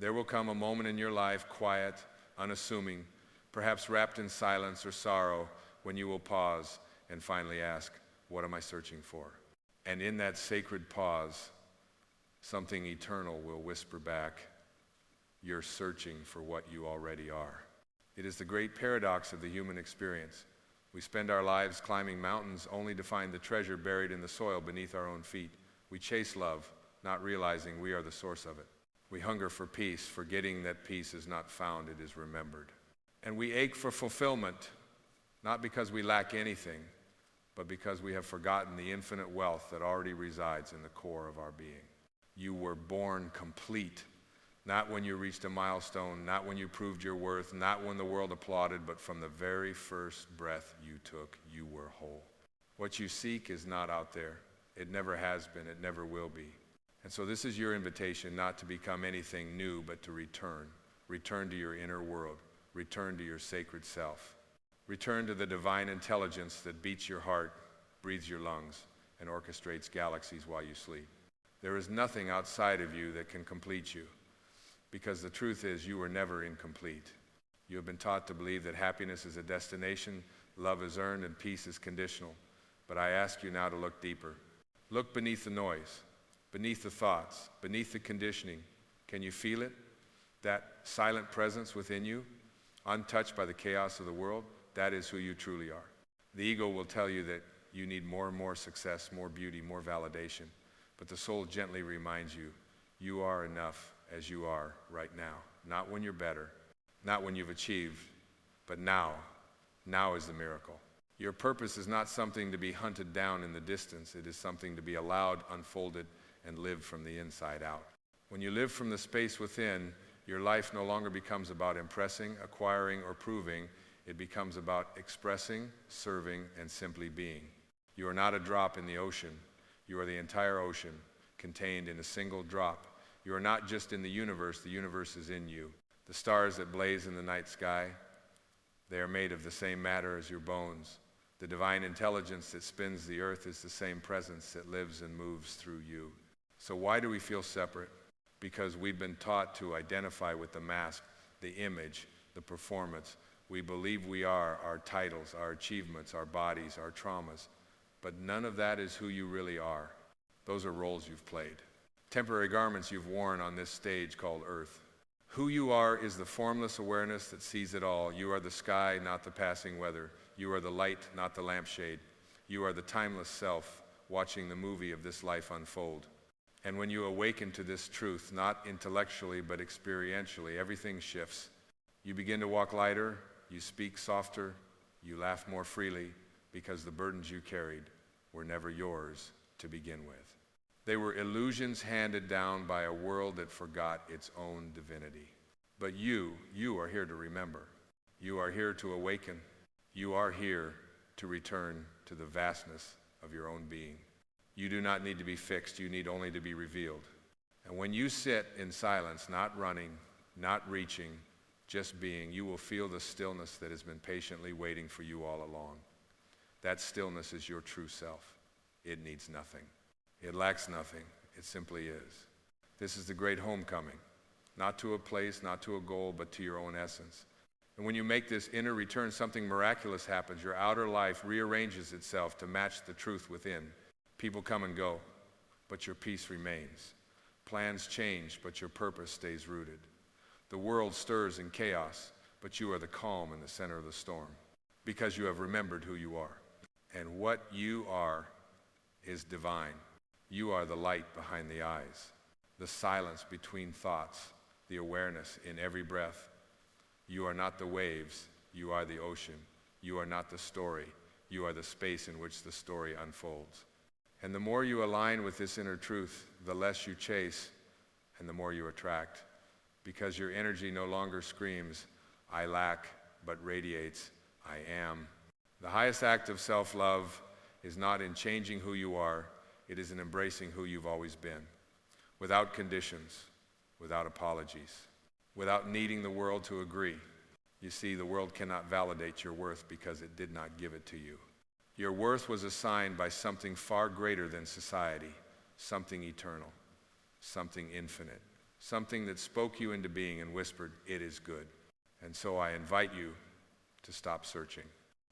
There will come a moment in your life, quiet, unassuming, perhaps wrapped in silence or sorrow, when you will pause and finally ask, what am I searching for? And in that sacred pause, something eternal will whisper back, you're searching for what you already are. It is the great paradox of the human experience. We spend our lives climbing mountains only to find the treasure buried in the soil beneath our own feet. We chase love, not realizing we are the source of it. We hunger for peace, forgetting that peace is not found, it is remembered. And we ache for fulfillment, not because we lack anything, but because we have forgotten the infinite wealth that already resides in the core of our being. You were born complete, not when you reached a milestone, not when you proved your worth, not when the world applauded, but from the very first breath you took, you were whole. What you seek is not out there. It never has been, it never will be. And so this is your invitation, not to become anything new, but to return. Return to your inner world. Return to your sacred self. Return to the divine intelligence that beats your heart, breathes your lungs, and orchestrates galaxies while you sleep. There is nothing outside of you that can complete you, because the truth is you were never incomplete. You have been taught to believe that happiness is a destination, love is earned, and peace is conditional. But I ask you now to look deeper. Look beneath the noise, beneath the thoughts, beneath the conditioning. Can you feel it? That silent presence within you, untouched by the chaos of the world? That is who you truly are. The ego will tell you that you need more and more success, more beauty, more validation. But the soul gently reminds you, you are enough as you are right now. Not when you're better, not when you've achieved, but now. Now is the miracle. Your purpose is not something to be hunted down in the distance. It is something to be allowed, unfolded, and lived from the inside out. When you live from the space within, your life no longer becomes about impressing, acquiring, or proving. It becomes about expressing, serving, and simply being. You are not a drop in the ocean. You are the entire ocean, contained in a single drop. You are not just in the universe is in you. The stars that blaze in the night sky, they are made of the same matter as your bones. The divine intelligence that spins the earth is the same presence that lives and moves through you. So why do we feel separate? Because we've been taught to identify with the mask, the image, the performance. We believe we are our titles, our achievements, our bodies, our traumas. But none of that is who you really are. Those are roles you've played. Temporary garments you've worn on this stage called Earth. Who you are is the formless awareness that sees it all. You are the sky, not the passing weather. You are the light, not the lampshade. You are the timeless self, watching the movie of this life unfold. And when you awaken to this truth, not intellectually but experientially, everything shifts. You begin to walk lighter, you speak softer, you laugh more freely, because the burdens you carried were never yours to begin with. They were illusions handed down by a world that forgot its own divinity. But you are here to remember. You are here to awaken. You are here to return to the vastness of your own being. You do not need to be fixed. You need only to be revealed. And when you sit in silence, not running, not reaching, just being, you will feel the stillness that has been patiently waiting for you all along. That stillness is your true self. It needs nothing. It lacks nothing. It simply is. This is the great homecoming, not to a place, not to a goal, but to your own essence. And when you make this inner return, something miraculous happens. Your outer life rearranges itself to match the truth within. People come and go, but your peace remains. Plans change, but your purpose stays rooted. The world stirs in chaos, but you are the calm in the center of the storm, because you have remembered who you are. And what you are is divine. You are the light behind the eyes, the silence between thoughts, the awareness in every breath. You are not the waves, you are the ocean. You are not the story, you are the space in which the story unfolds. And the more you align with this inner truth, the less you chase and the more you attract, because your energy no longer screams, I lack, but radiates, I am. The highest act of self-love is not in changing who you are, it is in embracing who you've always been, without conditions, without apologies, without needing the world to agree. You see, the world cannot validate your worth because it did not give it to you. Your worth was assigned by something far greater than society, something eternal, something infinite, something that spoke you into being and whispered, "It is good." And so I invite you to stop searching.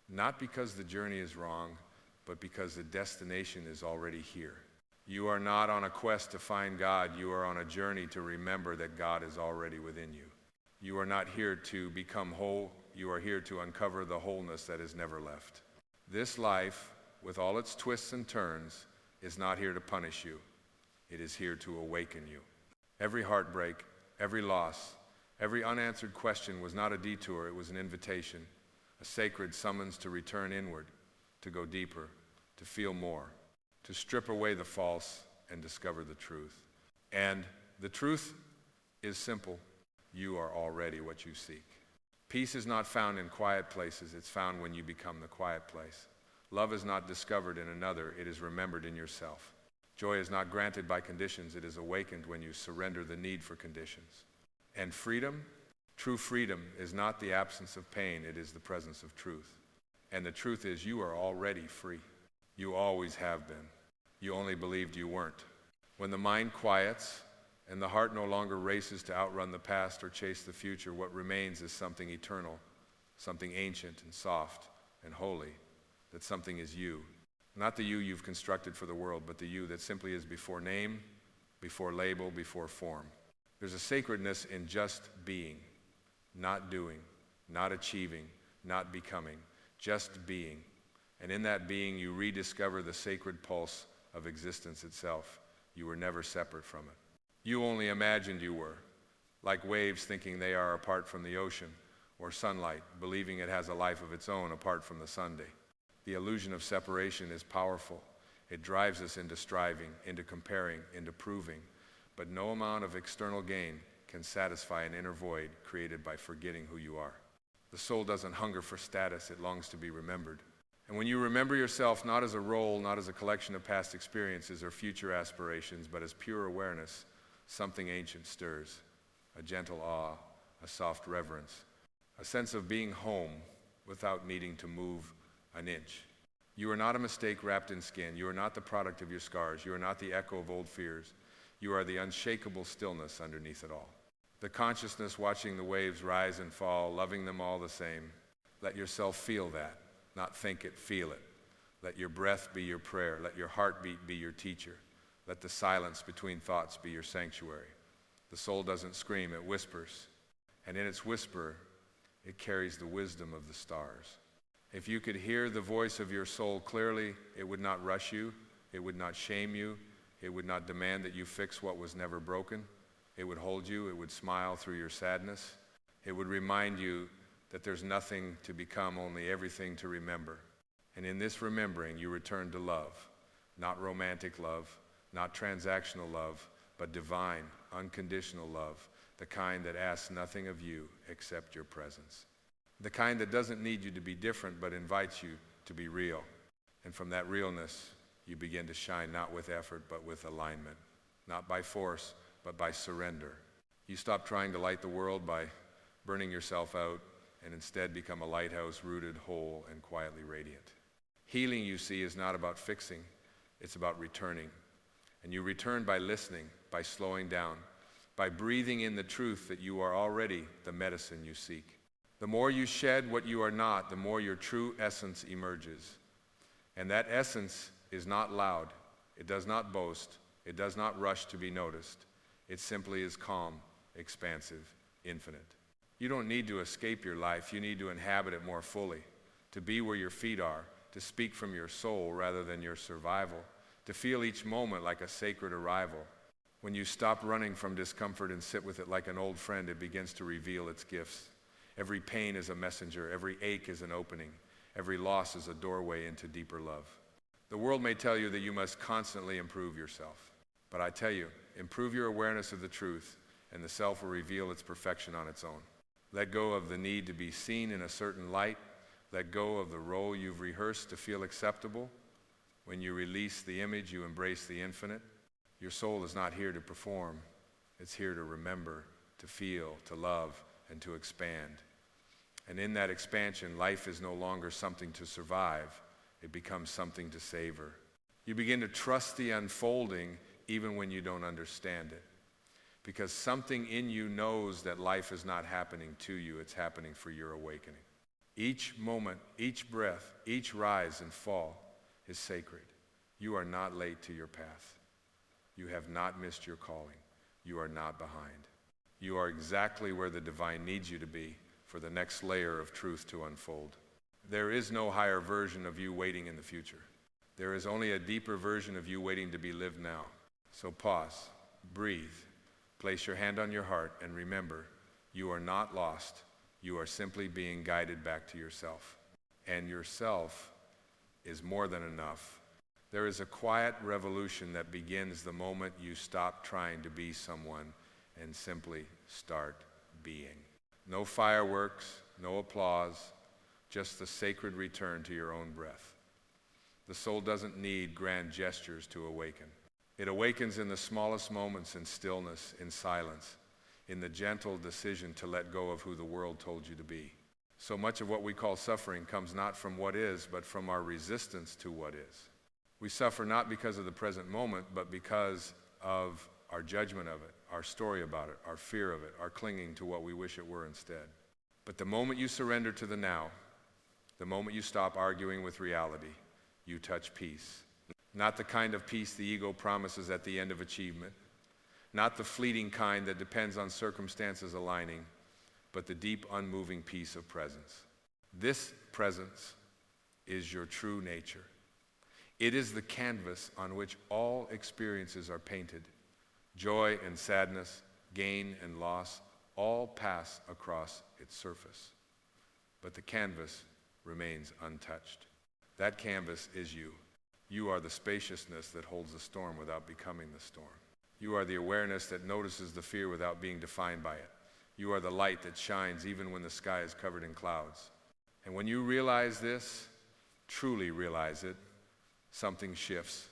Not because the journey is wrong, but because the destination is already here. You are not on a quest to find God. You are on a journey to remember that God is already within you. You are not here to become whole. You are here to uncover the wholeness that is never left. This life, with all its twists and turns, is not here to punish you. It is here to awaken you. Every heartbreak, every loss, every unanswered question was not a detour. It was an invitation, a sacred summons to return inward, to go deeper, to feel more, to strip away the false and discover the truth. And the truth is simple. You are already what you seek. Peace is not found in quiet places. It's found when you become the quiet place. Love is not discovered in another. It is remembered in yourself. Joy is not granted by conditions. It is awakened when you surrender the need for conditions. And freedom, true freedom, is not the absence of pain. It is the presence of truth. And the truth is you are already free. You always have been. You only believed you weren't. When the mind quiets and the heart no longer races to outrun the past or chase the future, what remains is something eternal, something ancient and soft and holy, that something is you. Not the you you've constructed for the world, but the you that simply is before name, before label, before form. There's a sacredness in just being, not doing, not achieving, not becoming, just being. And in that being, you rediscover the sacred pulse of existence itself. You were never separate from it. You only imagined you were, like waves thinking they are apart from the ocean, or sunlight, believing it has a life of its own apart from the Sunday. The illusion of separation is powerful. It drives us into striving, into comparing, into proving. But no amount of external gain can satisfy an inner void created by forgetting who you are. The soul doesn't hunger for status. It longs to be remembered. And when you remember yourself not as a role, not as a collection of past experiences or future aspirations, but as pure awareness, something ancient stirs, a gentle awe, a soft reverence, a sense of being home without needing to move an inch. You are not a mistake wrapped in skin. You are not the product of your scars. You are not the echo of old fears. You are the unshakable stillness underneath it all. The consciousness watching the waves rise and fall, loving them all the same. Let yourself feel that, not think it, feel it. Let your breath be your prayer. Let your heartbeat be your teacher. Let the silence between thoughts be your sanctuary. The soul doesn't scream, it whispers. And in its whisper, it carries the wisdom of the stars. If you could hear the voice of your soul clearly, it would not rush you, it would not shame you, it would not demand that you fix what was never broken. It would hold you, it would smile through your sadness. It would remind you that there's nothing to become, only everything to remember. And in this remembering, you return to love, not romantic love, not transactional love, but divine, unconditional love, the kind that asks nothing of you except your presence. The kind that doesn't need you to be different, but invites you to be real. And from that realness, you begin to shine not with effort, but with alignment. Not by force, but by surrender. You stop trying to light the world by burning yourself out, and instead become a lighthouse rooted, whole, and quietly radiant. Healing, you see, is not about fixing. It's about returning. And you return by listening, by slowing down, by breathing in the truth that you are already the medicine you seek. The more you shed what you are not, the more your true essence emerges. And that essence is not loud. It does not boast. It does not rush to be noticed. It simply is calm, expansive, infinite. You don't need to escape your life. You need to inhabit it more fully, to be where your feet are, to speak from your soul rather than your survival, to feel each moment like a sacred arrival. When you stop running from discomfort and sit with it like an old friend, it begins to reveal its gifts. Every pain is a messenger. Every ache is an opening. Every loss is a doorway into deeper love. The world may tell you that you must constantly improve yourself. But I tell you, improve your awareness of the truth, and the self will reveal its perfection on its own. Let go of the need to be seen in a certain light. Let go of the role you've rehearsed to feel acceptable. When you release the image, you embrace the infinite. Your soul is not here to perform. It's here to remember, to feel, to love, and to expand. And in that expansion, life is no longer something to survive. It becomes something to savor. You begin to trust the unfolding even when you don't understand it. because something in you knows that life is not happening to you, it's happening for your awakening. Each moment, each breath, each rise and fall is sacred. You are not late to your path. You have not missed your calling. You are not behind. You are exactly where the divine needs you to be for the next layer of truth to unfold. There is no higher version of you waiting in the future. There is only a deeper version of you waiting to be lived now. So pause, breathe, place your hand on your heart, and remember, you are not lost. You are simply being guided back to yourself. And yourself is more than enough. There is a quiet revolution that begins the moment you stop trying to be someone and simply start being. No fireworks, no applause, just the sacred return to your own breath. The soul doesn't need grand gestures to awaken. It awakens in the smallest moments, in stillness, in silence, in the gentle decision to let go of who the world told you to be. So much of what we call suffering comes not from what is, but from our resistance to what is. We suffer not because of the present moment, but because of our judgment of it, our story about it, our fear of it, our clinging to what we wish it were instead. But the moment you surrender to the now, the moment you stop arguing with reality, you touch peace. Not the kind of peace the ego promises at the end of achievement, not the fleeting kind that depends on circumstances aligning, but the deep, unmoving peace of presence. This presence is your true nature. It is the canvas on which all experiences are painted. Joy and sadness, gain and loss, all pass across its surface. But the canvas remains untouched. That canvas is you. You are the spaciousness that holds the storm without becoming the storm. You are the awareness that notices the fear without being defined by it. You are the light that shines even when the sky is covered in clouds. And when you realize this, truly realize it, something shifts.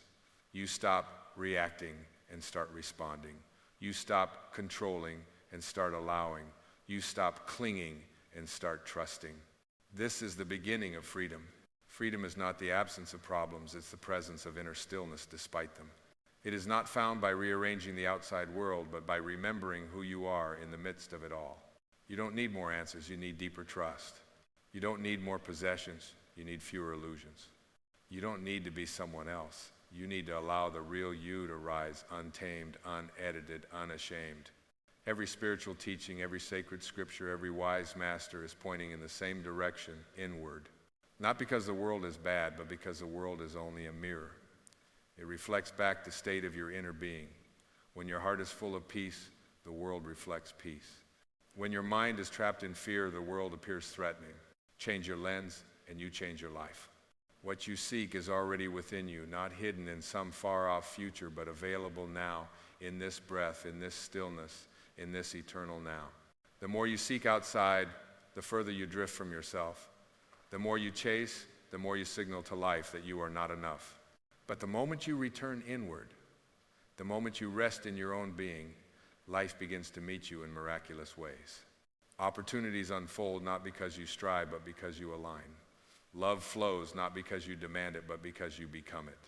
You stop reacting and start responding. You stop controlling and start allowing. You stop clinging and start trusting. This is the beginning of freedom. Freedom is not the absence of problems, it's the presence of inner stillness despite them. It is not found by rearranging the outside world, but by remembering who you are in the midst of it all. You don't need more answers, you need deeper trust. You don't need more possessions, you need fewer illusions. You don't need to be someone else. You need to allow the real you to rise untamed, unedited, unashamed. Every spiritual teaching, every sacred scripture, every wise master is pointing in the same direction, inward. Not because the world is bad, but because the world is only a mirror. It reflects back the state of your inner being. When your heart is full of peace, the world reflects peace. When your mind is trapped in fear, the world appears threatening. Change your lens, and you change your life. What you seek is already within you, not hidden in some far-off future, but available now, in this breath, in this stillness, in this eternal now. The more you seek outside, the further you drift from yourself. The more you chase, the more you signal to life that you are not enough. But the moment you return inward, the moment you rest in your own being, life begins to meet you in miraculous ways. Opportunities unfold not because you strive, but because you align. Love flows not because you demand it, but because you become it.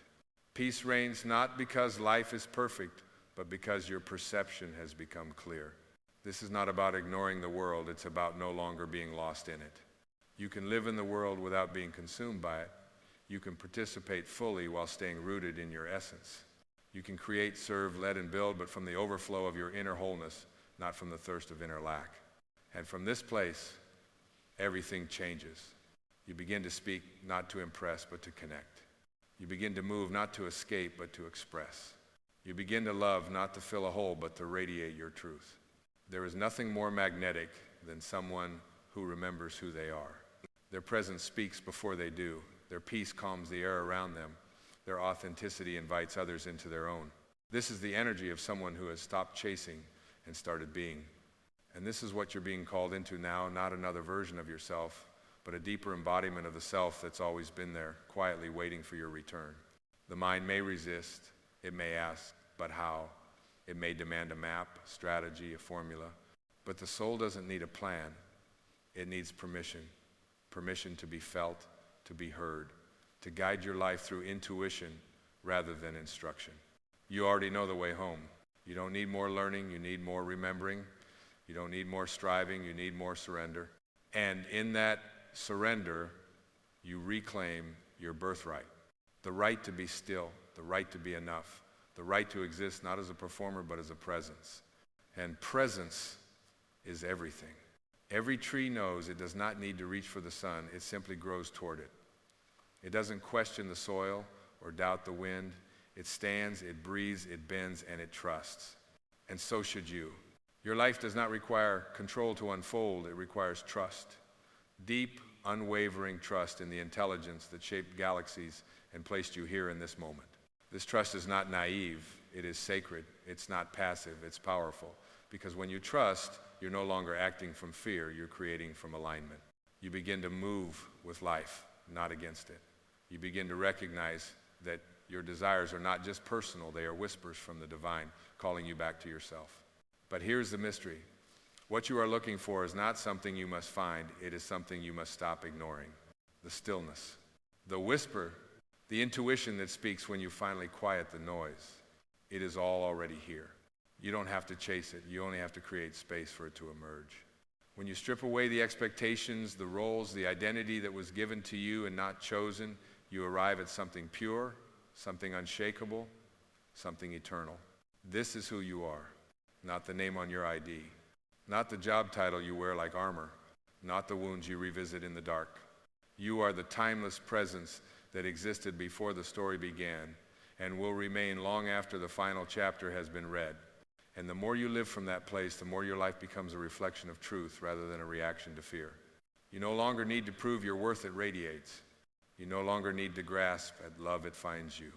Peace reigns not because life is perfect, but because your perception has become clear. This is not about ignoring the world, it's about no longer being lost in it. You can live in the world without being consumed by it. You can participate fully while staying rooted in your essence. You can create, serve, let, and build, but from the overflow of your inner wholeness, not from the thirst of inner lack. And from this place, everything changes. You begin to speak not to impress, but to connect. You begin to move not to escape, but to express. You begin to love not to fill a hole, but to radiate your truth. There is nothing more magnetic than someone who remembers who they are. Their presence speaks before they do. Their peace calms the air around them. Their authenticity invites others into their own. This is the energy of someone who has stopped chasing and started being. And this is what you're being called into now, not another version of yourself, but a deeper embodiment of the self that's always been there, quietly waiting for your return. The mind may resist, it may ask, but how? It may demand a map, strategy, a formula, but the soul doesn't need a plan. It needs permission. Permission to be felt, to be heard, to guide your life through intuition rather than instruction. You already know the way home. You don't need more learning, you need more remembering. You don't need more striving, you need more surrender. And in that surrender, you reclaim your birthright. The right to be still, the right to be enough, the right to exist not as a performer but as a presence. And presence is everything. Every tree knows it does not need to reach for the sun, it simply grows toward it. It doesn't question the soil or doubt the wind. It stands, it breathes, it bends, and it trusts. And so should you. Your life does not require control to unfold, it requires trust. Deep, unwavering trust in the intelligence that shaped galaxies and placed you here in this moment. This trust is not naive, it is sacred, it's not passive, it's powerful. Because when you trust, you're no longer acting from fear, you're creating from alignment. You begin to move with life, not against it. You begin to recognize that your desires are not just personal, they are whispers from the divine, calling you back to yourself. But here's the mystery. What you are looking for is not something you must find, it is something you must stop ignoring. The stillness. The whisper, the intuition that speaks when you finally quiet the noise. It is all already here. You don't have to chase it, you only have to create space for it to emerge. When you strip away the expectations, the roles, the identity that was given to you and not chosen, you arrive at something pure, something unshakable, something eternal. This is who you are, not the name on your ID, not the job title you wear like armor, not the wounds you revisit in the dark. You are the timeless presence that existed before the story began and will remain long after the final chapter has been read. And the more you live from that place, the more your life becomes a reflection of truth rather than a reaction to fear. You no longer need to prove your worth, it radiates. You no longer need to grasp at love, it finds you.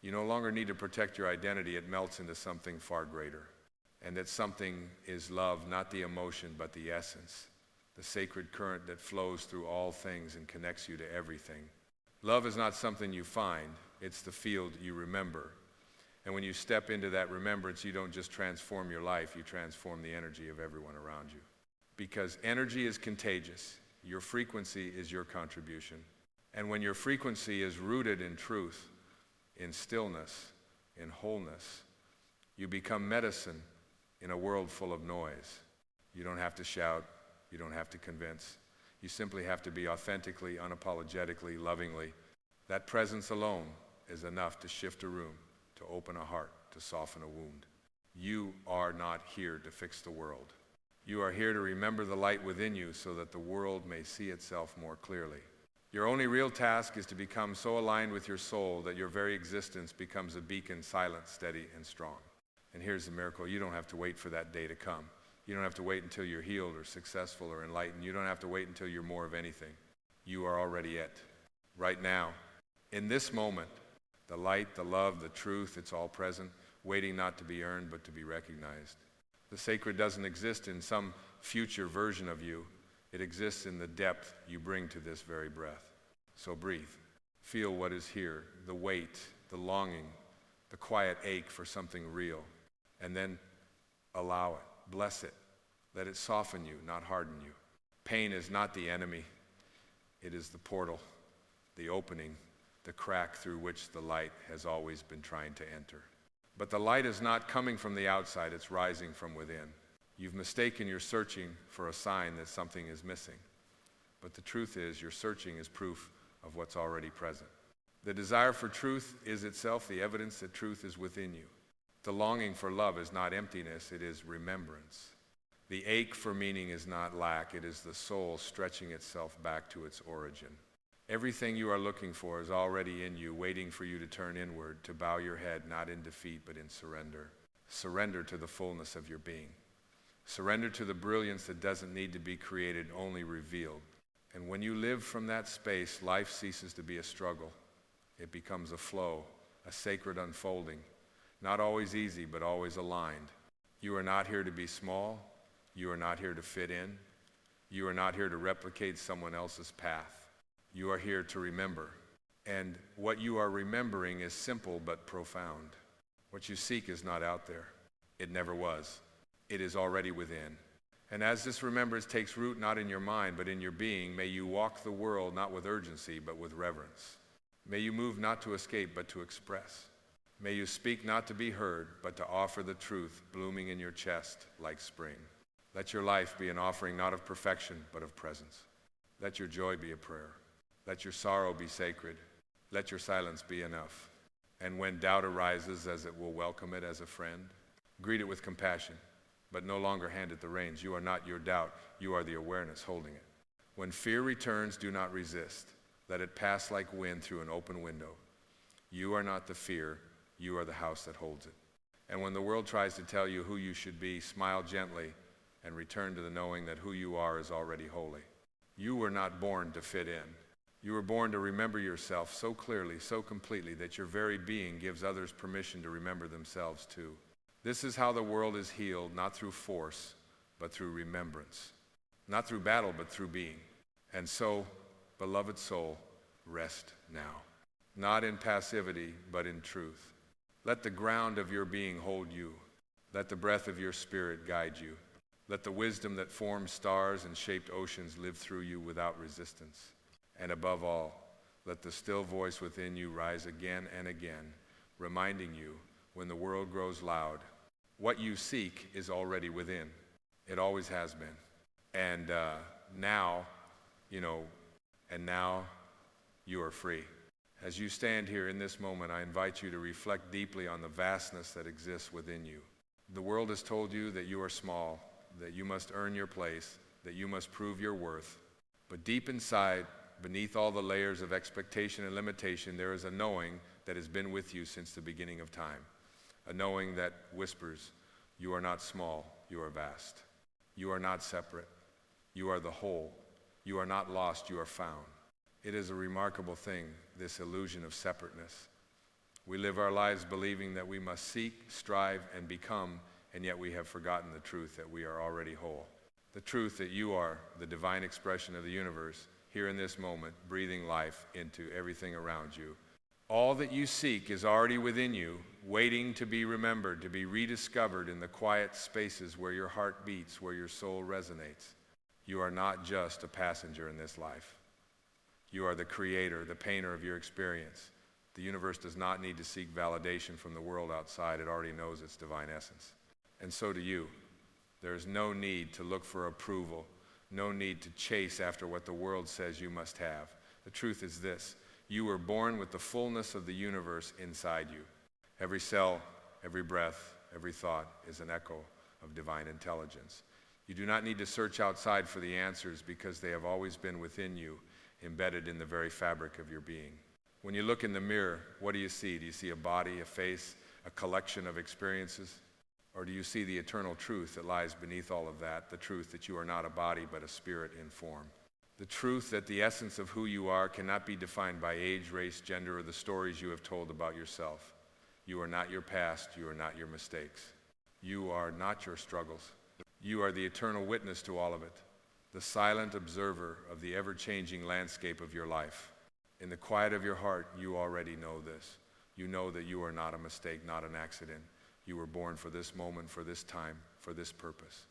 You no longer need to protect your identity, it melts into something far greater. And that something is love, not the emotion, but the essence, the sacred current that flows through all things and connects you to everything. Love is not something you find, it's the field you remember. And when you step into that remembrance, you don't just transform your life, you transform the energy of everyone around you. Because energy is contagious. Your frequency is your contribution. And when your frequency is rooted in truth, in stillness, in wholeness, you become medicine in a world full of noise. You don't have to shout, you don't have to convince. You simply have to be authentically, unapologetically, lovingly. That presence alone is enough to shift a room, to open a heart, to soften a wound. You are not here to fix the world. You are here to remember the light within you so that the world may see itself more clearly. Your only real task is to become so aligned with your soul that your very existence becomes a beacon, silent, steady, and strong. And here's the miracle. You don't have to wait for that day to come. You don't have to wait until you're healed or successful or enlightened. You don't have to wait until you're more of anything. You are already it. Right now, in this moment, the light, the love, the truth, it's all present, waiting not to be earned but to be recognized. The sacred doesn't exist in some future version of you. It exists in the depth you bring to this very breath. So breathe. Feel what is here, the weight, the longing, the quiet ache for something real. And then allow it. Bless it. Let it soften you, not harden you. Pain is not the enemy. It is the portal, the opening, the crack through which the light has always been trying to enter. But the light is not coming from the outside, it's rising from within. You've mistaken your searching for a sign that something is missing. But the truth is, your searching is proof of what's already present. The desire for truth is itself the evidence that truth is within you. The longing for love is not emptiness, it is remembrance. The ache for meaning is not lack, it is the soul stretching itself back to its origin. Everything you are looking for is already in you, waiting for you to turn inward, to bow your head, not in defeat, but in surrender. Surrender to the fullness of your being. Surrender to the brilliance that doesn't need to be created, only revealed. And when you live from that space, life ceases to be a struggle. It becomes a flow, a sacred unfolding. Not always easy, but always aligned. You are not here to be small. You are not here to fit in. You are not here to replicate someone else's path. You are here to remember. And what you are remembering is simple but profound. What you seek is not out there. It never was. It is already within. And as this remembrance takes root not in your mind but in your being, may you walk the world not with urgency but with reverence. May you move not to escape but to express. May you speak not to be heard, but to offer the truth blooming in your chest like spring. Let your life be an offering not of perfection, but of presence. Let your joy be a prayer. Let your sorrow be sacred. Let your silence be enough. And when doubt arises, as it will welcome it as a friend, greet it with compassion, but no longer hand it the reins. You are not your doubt. You are the awareness holding it. When fear returns, do not resist. Let it pass like wind through an open window. You are not the fear. You are the house that holds it. And when the world tries to tell you who you should be, smile gently and return to the knowing that who you are is already holy. You were not born to fit in. You were born to remember yourself so clearly, so completely, that your very being gives others permission to remember themselves too. This is how the world is healed, not through force, but through remembrance. Not through battle, but through being. And so, beloved soul, rest now. Not in passivity, but in truth. Let the ground of your being hold you. Let the breath of your spirit guide you. Let the wisdom that formed stars and shaped oceans live through you without resistance. And above all, let the still voice within you rise again and again, reminding you, when the world grows loud, what you seek is already within. It always has been. And now you are free. As you stand here in this moment, I invite you to reflect deeply on the vastness that exists within you. The world has told you that you are small, that you must earn your place, that you must prove your worth. But deep inside, beneath all the layers of expectation and limitation, there is a knowing that has been with you since the beginning of time. A knowing that whispers, you are not small, you are vast. You are not separate. You are the whole. You are not lost, you are found. It is a remarkable thing, this illusion of separateness. We live our lives believing that we must seek, strive, and become, and yet we have forgotten the truth that we are already whole. The truth that you are the divine expression of the universe, here in this moment, breathing life into everything around you. All that you seek is already within you, waiting to be remembered, to be rediscovered in the quiet spaces where your heart beats, where your soul resonates. You are not just a passenger in this life. You are the creator, the painter of your experience. The universe does not need to seek validation from the world outside. It already knows its divine essence. And so do you. There is no need to look for approval, no need to chase after what the world says you must have. The truth is this: you were born with the fullness of the universe inside you. Every cell, every breath, every thought is an echo of divine intelligence. You do not need to search outside for the answers because they have always been within you, embedded in the very fabric of your being. When you look in the mirror, what do you see? Do you see a body, a face, a collection of experiences? Or do you see the eternal truth that lies beneath all of that, the truth that you are not a body but a spirit in form? The truth that the essence of who you are cannot be defined by age, race, gender, or the stories you have told about yourself. You are not your past. You are not your mistakes. You are not your struggles. You are the eternal witness to all of it, the silent observer of the ever-changing landscape of your life. In the quiet of your heart, you already know this. You know that you are not a mistake, not an accident. You were born for this moment, for this time, for this purpose.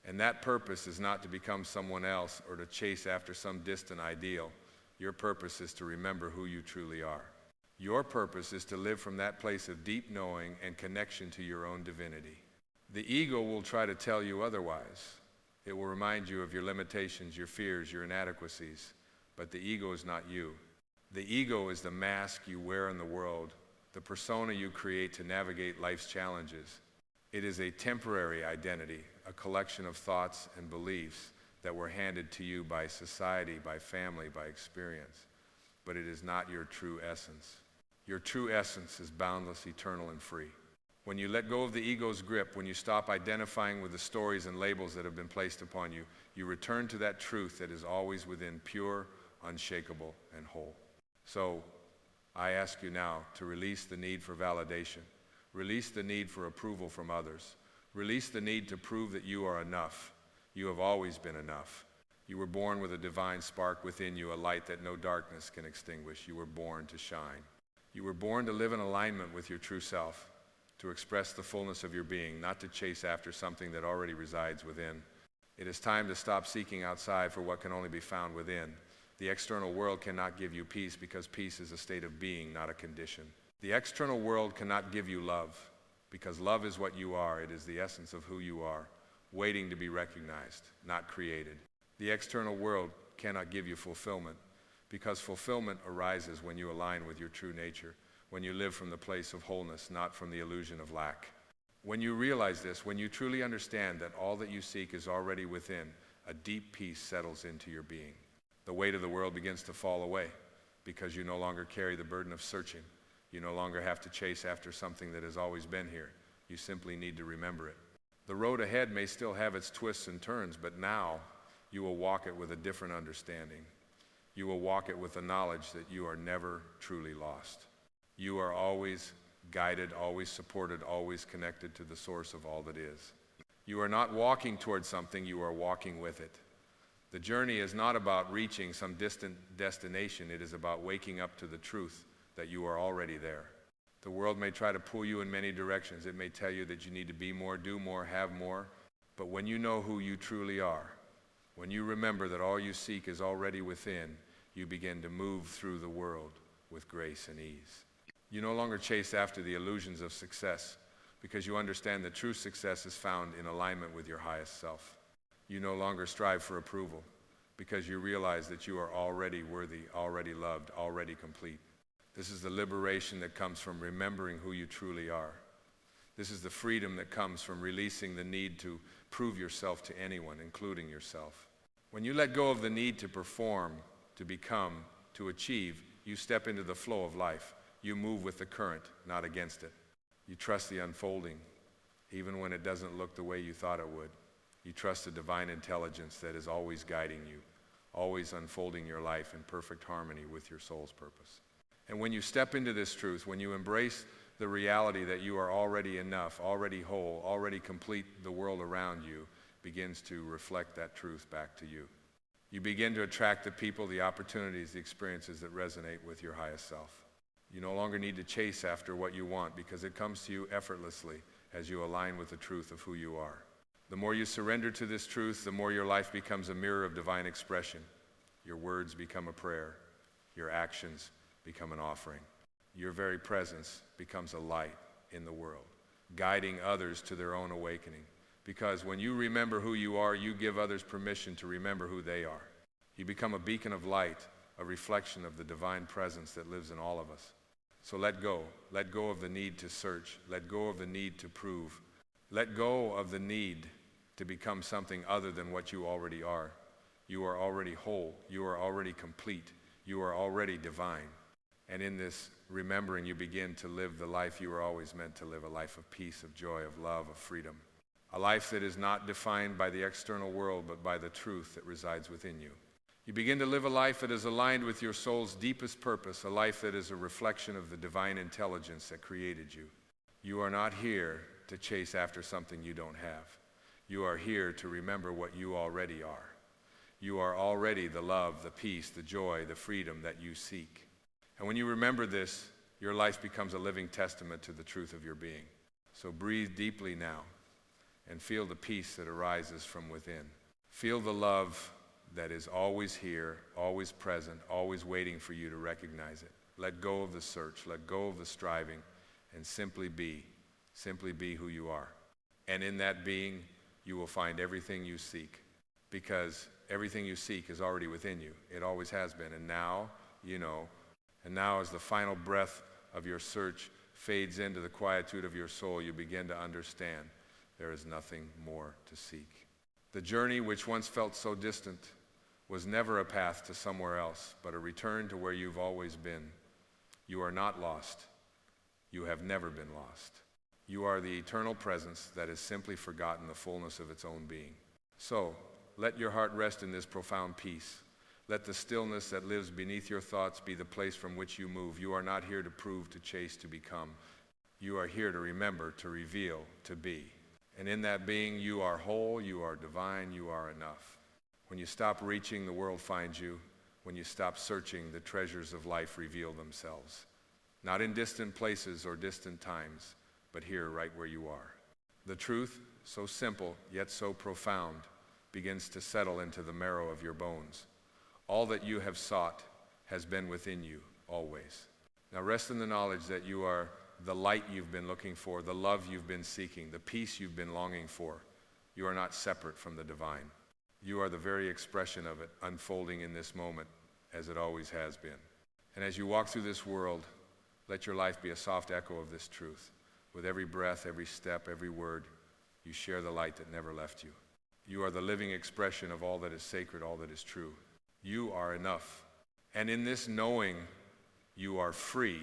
And that purpose is not to become someone else or to chase after some distant ideal. Your purpose is to remember who you truly are. Your purpose is to live from that place of deep knowing and connection to your own divinity. The ego will try to tell you otherwise. It will remind you of your limitations, your fears, your inadequacies. But the ego is not you. The ego is the mask you wear in the world, the persona you create to navigate life's challenges. It is a temporary identity, a collection of thoughts and beliefs that were handed to you by society, by family, by experience. But it is not your true essence. Your true essence is boundless, eternal, and free. When you let go of the ego's grip, when you stop identifying with the stories and labels that have been placed upon you, you return to that truth that is always within, pure, unshakable, and whole. So I ask you now to release the need for validation, release the need for approval from others, release the need to prove that you are enough. You have always been enough. You were born with a divine spark within you, a light that no darkness can extinguish. You were born to shine. You were born to live in alignment with your true self, to express the fullness of your being, not to chase after something that already resides within. It is time to stop seeking outside for what can only be found within. The external world cannot give you peace because peace is a state of being, not a condition. The external world cannot give you love, because love is what you are. It is the essence of who you are, waiting to be recognized, not created. The external world cannot give you fulfillment, because fulfillment arises when you align with your true nature, when you live from the place of wholeness, not from the illusion of lack. When you realize this, when you truly understand that all that you seek is already within, a deep peace settles into your being. The weight of the world begins to fall away, because you no longer carry the burden of searching. You no longer have to chase after something that has always been here. You simply need to remember it. The road ahead may still have its twists and turns, but now you will walk it with a different understanding. You will walk it with the knowledge that you are never truly lost. You are always guided, always supported, always connected to the source of all that is. You are not walking towards something, you are walking with it. The journey is not about reaching some distant destination, it is about waking up to the truth that you are already there. The world may try to pull you in many directions. It may tell you that you need to be more, do more, have more. But when you know who you truly are, when you remember that all you seek is already within, you begin to move through the world with grace and ease. You no longer chase after the illusions of success, because you understand that true success is found in alignment with your highest self. You no longer strive for approval, because you realize that you are already worthy, already loved, already complete. This is the liberation that comes from remembering who you truly are. This is the freedom that comes from releasing the need to prove yourself to anyone, including yourself. When you let go of the need to perform, to become, to achieve, you step into the flow of life. You move with the current, not against it. You trust the unfolding, even when it doesn't look the way you thought it would. You trust the divine intelligence that is always guiding you, always unfolding your life in perfect harmony with your soul's purpose. And when you step into this truth, when you embrace the reality that you are already enough, already whole, already complete, the world around you begins to reflect that truth back to you. You begin to attract the people, the opportunities, the experiences that resonate with your highest self. You no longer need to chase after what you want, because it comes to you effortlessly as you align with the truth of who you are. The more you surrender to this truth, the more your life becomes a mirror of divine expression. Your words become a prayer. Your actions become an offering. Your very presence becomes a light in the world, guiding others to their own awakening. Because when you remember who you are, you give others permission to remember who they are. You become a beacon of light, a reflection of the divine presence that lives in all of us. So let go. Let go of the need to search. Let go of the need to prove. Let go of the need to become something other than what you already are. You are already whole. You are already complete. You are already divine. And in this remembering, you begin to live the life you were always meant to live, a life of peace, of joy, of love, of freedom. A life that is not defined by the external world, but by the truth that resides within you. You begin to live a life that is aligned with your soul's deepest purpose, a life that is a reflection of the divine intelligence that created you. You are not here to chase after something you don't have. You are here to remember what you already are. You are already the love, the peace, the joy, the freedom that you seek. And when you remember this, your life becomes a living testament to the truth of your being. So breathe deeply now and feel the peace that arises from within. Feel the love that is always here, always present, always waiting for you to recognize it. Let go of the search, let go of the striving, and simply be who you are. And in that being, you will find everything you seek, because everything you seek is already within you. It always has been, and now you know. And now as the final breath of your search fades into the quietude of your soul, you begin to understand there is nothing more to seek. The journey which once felt so distant was never a path to somewhere else, but a return to where you've always been. You are not lost. You have never been lost. You are the eternal presence that has simply forgotten the fullness of its own being. So, let your heart rest in this profound peace. Let the stillness that lives beneath your thoughts be the place from which you move. You are not here to prove, to chase, to become. You are here to remember, to reveal, to be. And in that being, you are whole, you are divine, you are enough. When you stop reaching, the world finds you. When you stop searching, the treasures of life reveal themselves. Not in distant places or distant times, but here, right where you are. The truth, so simple yet so profound, begins to settle into the marrow of your bones. All that you have sought has been within you always. Now rest in the knowledge that you are the light you've been looking for, the love you've been seeking, the peace you've been longing for. You are not separate from the divine. You are the very expression of it, unfolding in this moment as it always has been. And as you walk through this world, let your life be a soft echo of this truth. With every breath, every step, every word, you share the light that never left you. You are the living expression of all that is sacred, all that is true. You are enough. And in this knowing you are free,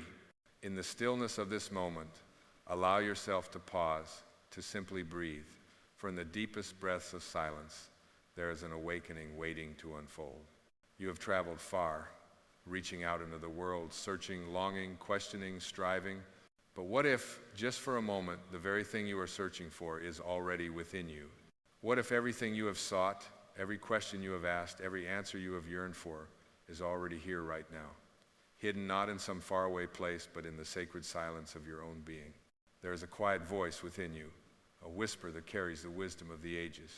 in the stillness of this moment, allow yourself to pause, to simply breathe. For in the deepest breaths of silence, there is an awakening waiting to unfold. You have traveled far, reaching out into the world, searching, longing, questioning, striving. But what if, just for a moment, the very thing you are searching for is already within you? What if everything you have sought, every question you have asked, every answer you have yearned for is already here right now, hidden not in some faraway place, but in the sacred silence of your own being? There is a quiet voice within you, a whisper that carries the wisdom of the ages.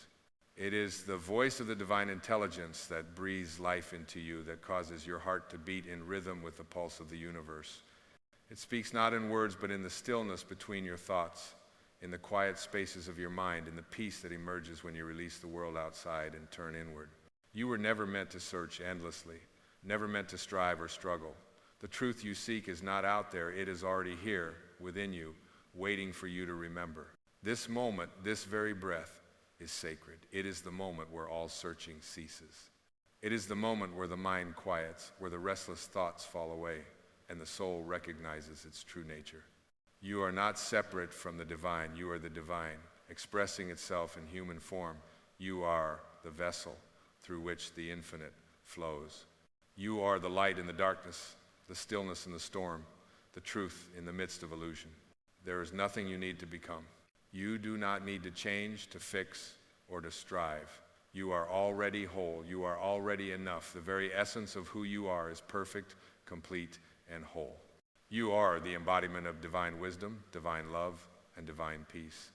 It is the voice of the divine intelligence that breathes life into you, that causes your heart to beat in rhythm with the pulse of the universe. It speaks not in words, but in the stillness between your thoughts, in the quiet spaces of your mind, in the peace that emerges when you release the world outside and turn inward. You were never meant to search endlessly, never meant to strive or struggle. The truth you seek is not out there, it is already here within you, waiting for you to remember. This moment, this very breath, is sacred. It is the moment where all searching ceases. It is the moment where the mind quiets, where the restless thoughts fall away, and the soul recognizes its true nature. You are not separate from the divine. You are the divine, expressing itself in human form. You are the vessel through which the infinite flows. You are the light in the darkness, the stillness in the storm, the truth in the midst of illusion. There is nothing you need to become. You do not need to change, to fix, or to strive. You are already whole. You are already enough. The very essence of who you are is perfect, complete, and whole. You are the embodiment of divine wisdom, divine love, and divine peace.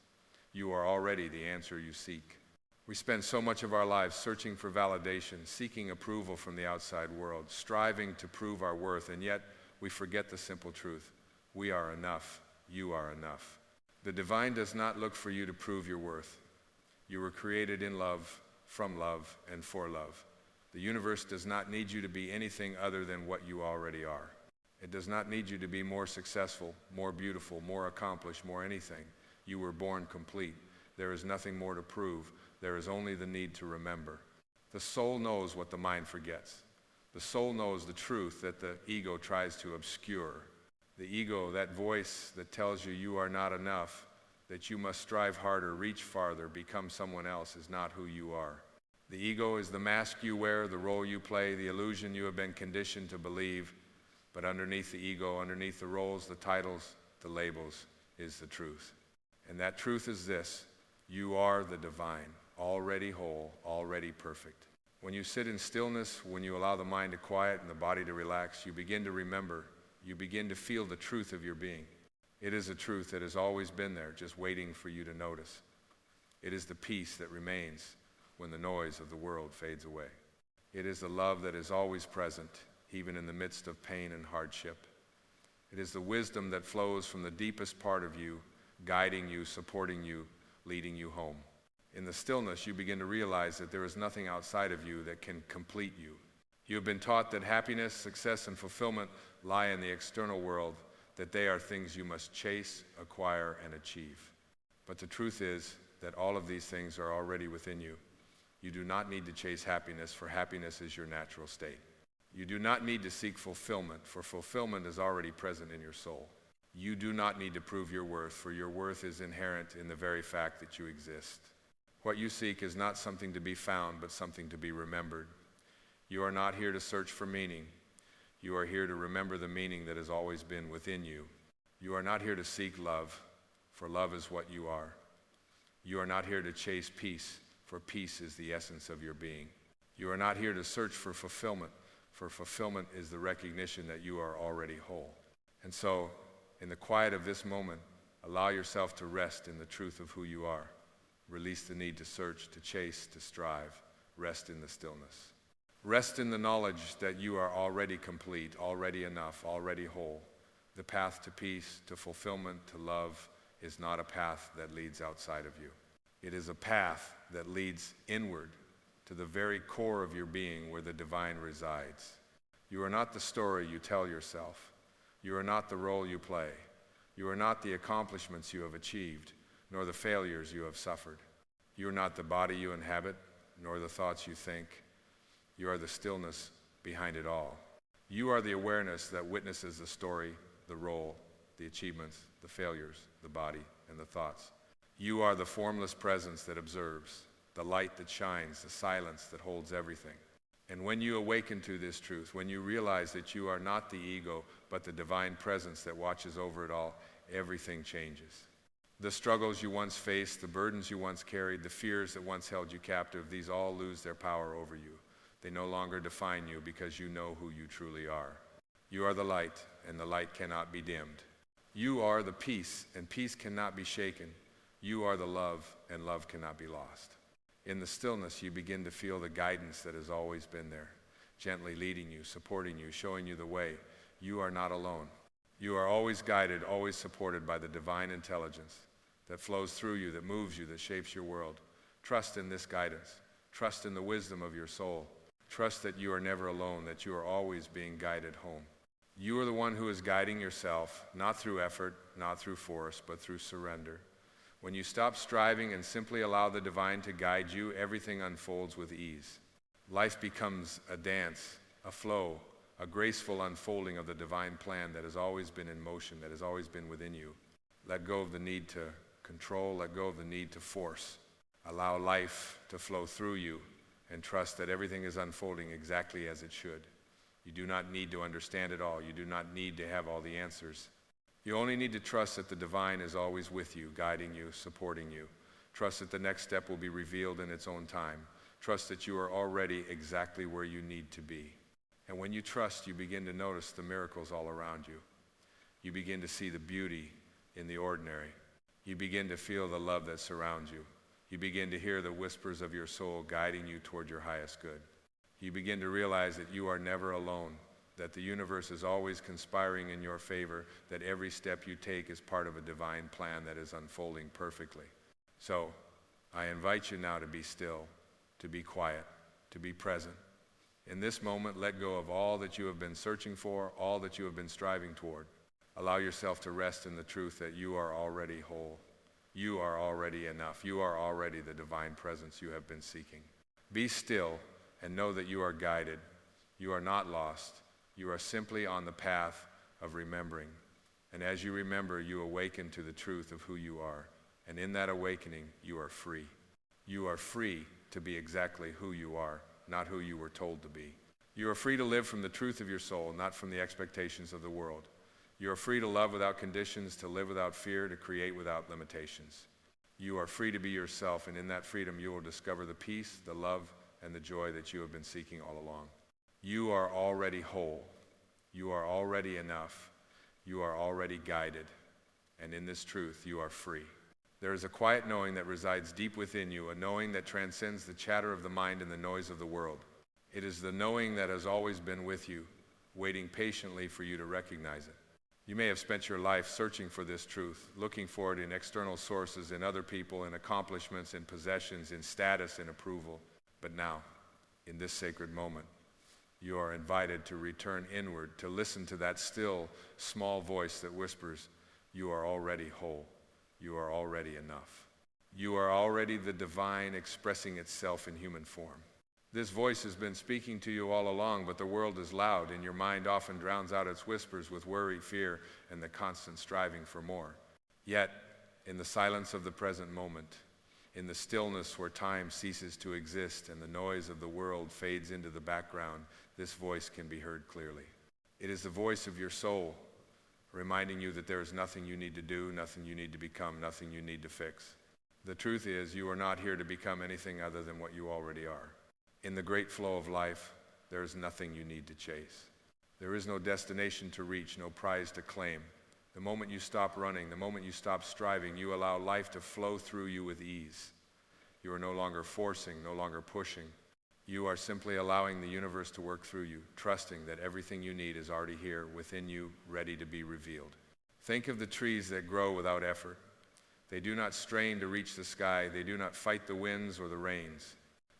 You are already the answer you seek. We spend so much of our lives searching for validation, seeking approval from the outside world, striving to prove our worth, and yet we forget the simple truth. We are enough. You are enough. The divine does not look for you to prove your worth. You were created in love, from love, and for love. The universe does not need you to be anything other than what you already are. It does not need you to be more successful, more beautiful, more accomplished, more anything. You were born complete. There is nothing more to prove. There is only the need to remember. The soul knows what the mind forgets. The soul knows the truth that the ego tries to obscure. The ego, that voice that tells you you are not enough, that you must strive harder, reach farther, become someone else, is not who you are. The ego is the mask you wear, the role you play, the illusion you have been conditioned to believe. But underneath the ego, underneath the roles, the titles, the labels, is the truth. And that truth is this: you are the divine, already whole, already perfect. When you sit in stillness, when you allow the mind to quiet and the body to relax, you begin to remember. You begin to feel the truth of your being. It is a truth that has always been there, just waiting for you to notice. It is the peace that remains when the noise of the world fades away. It is the love that is always present, even in the midst of pain and hardship. It is the wisdom that flows from the deepest part of you, guiding you, supporting you, leading you home. In the stillness, you begin to realize that there is nothing outside of you that can complete you. You have been taught that happiness, success, and fulfillment lie in the external world, that they are things you must chase, acquire, and achieve. But the truth is that all of these things are already within you. You do not need to chase happiness, for happiness is your natural state. You do not need to seek fulfillment, for fulfillment is already present in your soul. You do not need to prove your worth, for your worth is inherent in the very fact that you exist. What you seek is not something to be found, but something to be remembered. You are not here to search for meaning. You are here to remember the meaning that has always been within you. You are not here to seek love, for love is what you are. You are not here to chase peace, for peace is the essence of your being. You are not here to search for fulfillment, for fulfillment is the recognition that you are already whole. And so, in the quiet of this moment, allow yourself to rest in the truth of who you are. Release the need to search, to chase, to strive. Rest in the stillness. Rest in the knowledge that you are already complete, already enough, already whole. The path to peace, to fulfillment, to love is not a path that leads outside of you. It is a path that leads inward to the very core of your being where the divine resides. You are not the story you tell yourself. You are not the role you play. You are not the accomplishments you have achieved, nor the failures you have suffered. You are not the body you inhabit, nor the thoughts you think. You are the stillness behind it all. You are the awareness that witnesses the story, the role, the achievements, the failures, the body, and the thoughts. You are the formless presence that observes, the light that shines, the silence that holds everything. And when you awaken to this truth, when you realize that you are not the ego, but the divine presence that watches over it all, everything changes. The struggles you once faced, the burdens you once carried, the fears that once held you captive, these all lose their power over you. They no longer define you because you know who you truly are. You are the light, and the light cannot be dimmed. You are the peace, and peace cannot be shaken. You are the love, and love cannot be lost. In the stillness, you begin to feel the guidance that has always been there, gently leading you, supporting you, showing you the way. You are not alone. You are always guided, always supported by the divine intelligence that flows through you, that moves you, that shapes your world. Trust in this guidance. Trust in the wisdom of your soul. Trust that you are never alone, that you are always being guided home. You are the one who is guiding yourself, not through effort, not through force, but through surrender. When you stop striving and simply allow the divine to guide you, everything unfolds with ease. Life becomes a dance, a flow, a graceful unfolding of the divine plan that has always been in motion, that has always been within you. Let go of the need to control, let go of the need to force. Allow life to flow through you and trust that everything is unfolding exactly as it should. You do not need to understand it all. You do not need to have all the answers. You only need to trust that the divine is always with you, guiding you, supporting you. Trust that the next step will be revealed in its own time. Trust that you are already exactly where you need to be. And when you trust, you begin to notice the miracles all around you. You begin to see the beauty in the ordinary. You begin to feel the love that surrounds you. You begin to hear the whispers of your soul guiding you toward your highest good. You begin to realize that you are never alone, that the universe is always conspiring in your favor, that every step you take is part of a divine plan that is unfolding perfectly. So, I invite you now to be still, to be quiet, to be present. In this moment, let go of all that you have been searching for, all that you have been striving toward. Allow yourself to rest in the truth that you are already whole. You are already enough. You are already the divine presence you have been seeking. Be still and know that you are guided. You are not lost. You are simply on the path of remembering. And as you remember, you awaken to the truth of who you are. And in that awakening, you are free. You are free to be exactly who you are, not who you were told to be. You are free to live from the truth of your soul, not from the expectations of the world. You are free to love without conditions, to live without fear, to create without limitations. You are free to be yourself, and in that freedom, you will discover the peace, the love, and the joy that you have been seeking all along. You are already whole. You are already enough. You are already guided. And in this truth, you are free. There is a quiet knowing that resides deep within you, a knowing that transcends the chatter of the mind and the noise of the world. It is the knowing that has always been with you, waiting patiently for you to recognize it. You may have spent your life searching for this truth, looking for it in external sources, in other people, in accomplishments, in possessions, in status, in approval. But now, in this sacred moment, you are invited to return inward, to listen to that still, small voice that whispers, you are already whole. You are already enough. You are already the divine expressing itself in human form. This voice has been speaking to you all along, but the world is loud, and your mind often drowns out its whispers with worry, fear, and the constant striving for more. Yet, in the silence of the present moment, in the stillness where time ceases to exist and the noise of the world fades into the background, this voice can be heard clearly. It is the voice of your soul, reminding you that there is nothing you need to do, nothing you need to become, nothing you need to fix. The truth is, you are not here to become anything other than what you already are. In the great flow of life, there is nothing you need to chase. There is no destination to reach, no prize to claim. The moment you stop running, the moment you stop striving, you allow life to flow through you with ease. You are no longer forcing, no longer pushing. You are simply allowing the universe to work through you, trusting that everything you need is already here within you, ready to be revealed. Think of the trees that grow without effort. They do not strain to reach the sky. They do not fight the winds or the rains.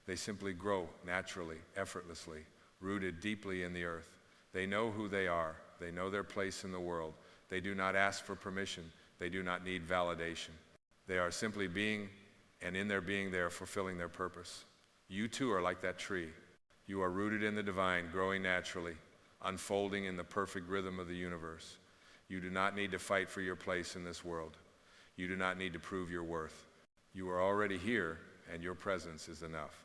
They simply grow naturally, effortlessly, rooted deeply in the earth. They know who they are. They know their place in the world. They do not ask for permission. They do not need validation. They are simply being, and in their being, they are fulfilling their purpose. You too are like that tree. You are rooted in the divine, growing naturally, unfolding in the perfect rhythm of the universe. You do not need to fight for your place in this world. You do not need to prove your worth. You are already here, and your presence is enough.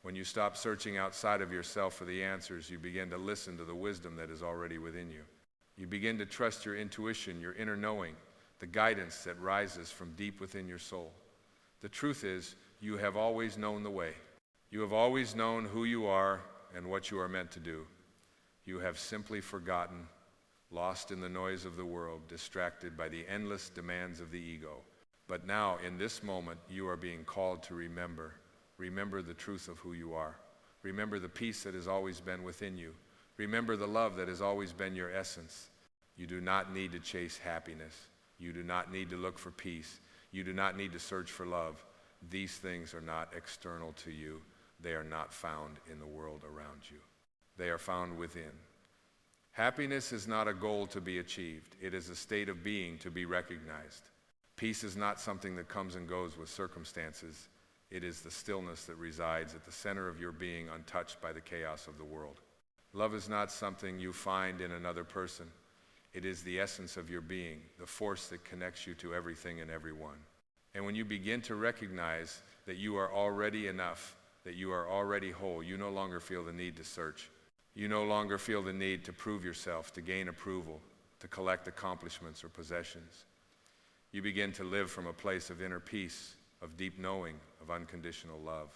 When you stop searching outside of yourself for the answers, you begin to listen to the wisdom that is already within you. You begin to trust your intuition, your inner knowing, the guidance that rises from deep within your soul. The truth is, you have always known the way. You have always known who you are and what you are meant to do. You have simply forgotten, lost in the noise of the world, distracted by the endless demands of the ego. But now, in this moment, you are being called to remember. Remember the truth of who you are. Remember the peace that has always been within you. Remember the love that has always been your essence. You do not need to chase happiness. You do not need to look for peace. You do not need to search for love. These things are not external to you. They are not found in the world around you. They are found within. Happiness is not a goal to be achieved. It is a state of being to be recognized. Peace is not something that comes and goes with circumstances. It is the stillness that resides at the center of your being, untouched by the chaos of the world. Love is not something you find in another person. It is the essence of your being, the force that connects you to everything and everyone. And when you begin to recognize that you are already enough, that you are already whole, you no longer feel the need to search. You no longer feel the need to prove yourself, to gain approval, to collect accomplishments or possessions. You begin to live from a place of inner peace, of deep knowing, of unconditional love.